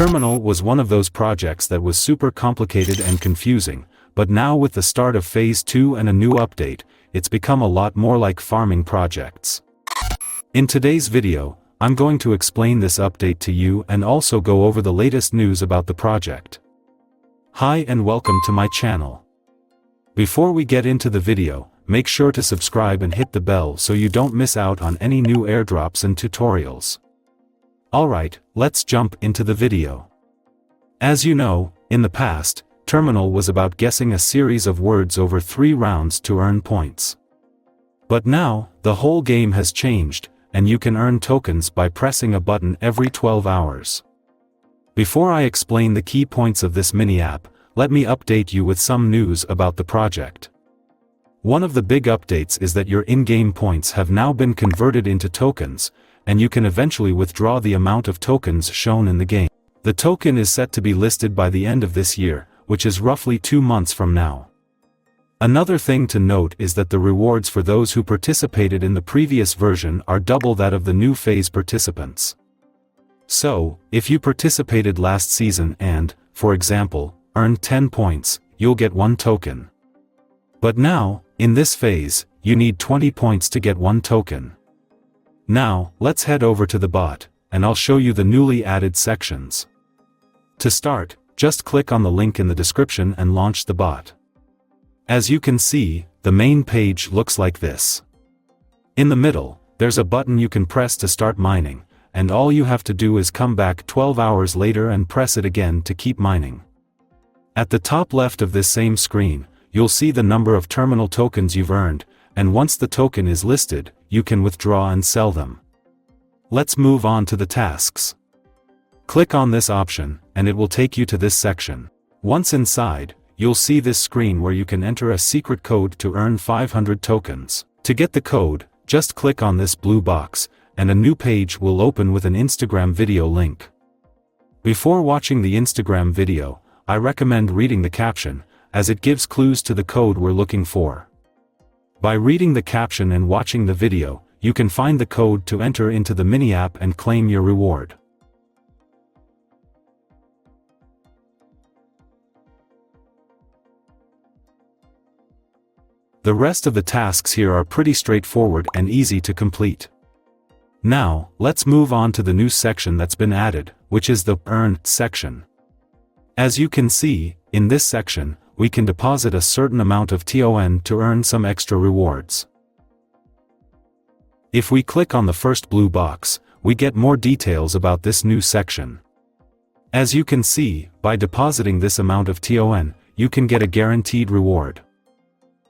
Terminal was one of those projects that was super complicated and confusing, but now with the start of Phase 2 and a new update, it's become a lot more like farming projects. In today's video, I'm going to explain this update to you and also go over the latest news about the project. Hi and welcome to my channel. Before we get into the video, make sure to subscribe and hit the bell so you don't miss out on any new airdrops and tutorials. Alright, let's jump into the video. As you know, in the past, Terminal was about guessing a series of words over 3 rounds to earn points. But now, the whole game has changed, and you can earn tokens by pressing a button every 12 hours. Before I explain the key points of this mini-app, let me update you with some news about the project. One of the big updates is that your in-game points have now been converted into tokens, and you can eventually withdraw the amount of tokens shown in the game. The token is set to be listed by the end of this year, which is roughly 2 months from now. Another thing to note is that the rewards for those who participated in the previous version are double that of the new phase participants. So, if you participated last season and, for example, earned 10 points, you'll get 1 token. But now, in this phase, you need 20 points to get 1 token. Now, let's head over to the bot, and I'll show you the newly added sections. To start, just click on the link in the description and launch the bot. As you can see, the main page looks like this. In the middle, there's a button you can press to start mining, and all you have to do is come back 12 hours later and press it again to keep mining. At the top left of this same screen, you'll see the number of terminal tokens you've earned, and once the token is listed, you can withdraw and sell them. Let's move on to the tasks. Click on this option, and it will take you to this section. Once inside, you'll see this screen where you can enter a secret code to earn 500 tokens. To get the code, just click on this blue box, and a new page will open with an Instagram video link. Before watching the Instagram video, I recommend reading the caption, as it gives clues to the code we're looking for. By reading the caption and watching the video, you can find the code to enter into the mini-app and claim your reward. The rest of the tasks here are pretty straightforward and easy to complete. Now, let's move on to the new section that's been added, which is the Earn section. As you can see, in this section, we can deposit a certain amount of TON to earn some extra rewards. If we click on the first blue box, we get more details about this new section. As you can see, by depositing this amount of TON, you can get a guaranteed reward.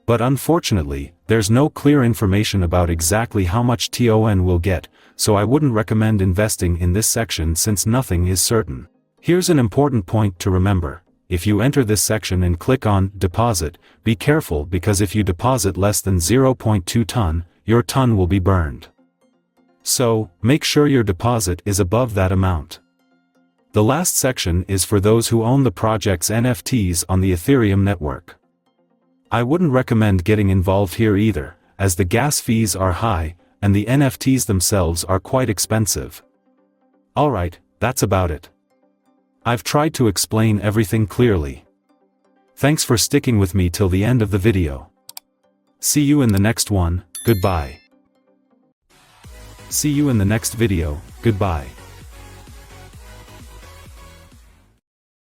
But unfortunately, there's no clear information about exactly how much TON we'll get, so I wouldn't recommend investing in this section since nothing is certain. Here's an important point to remember. If you enter this section and click on Deposit, be careful because if you deposit less than 0.2 ton, your ton will be burned. So, make sure your deposit is above that amount. The last section is for those who own the project's NFTs on the Ethereum network. I wouldn't recommend getting involved here either, as the gas fees are high, and the NFTs themselves are quite expensive. Alright, that's about it. I've tried to explain everything clearly. Thanks for sticking with me till the end of the video. See you in the next one, goodbye. See you in the next video, goodbye.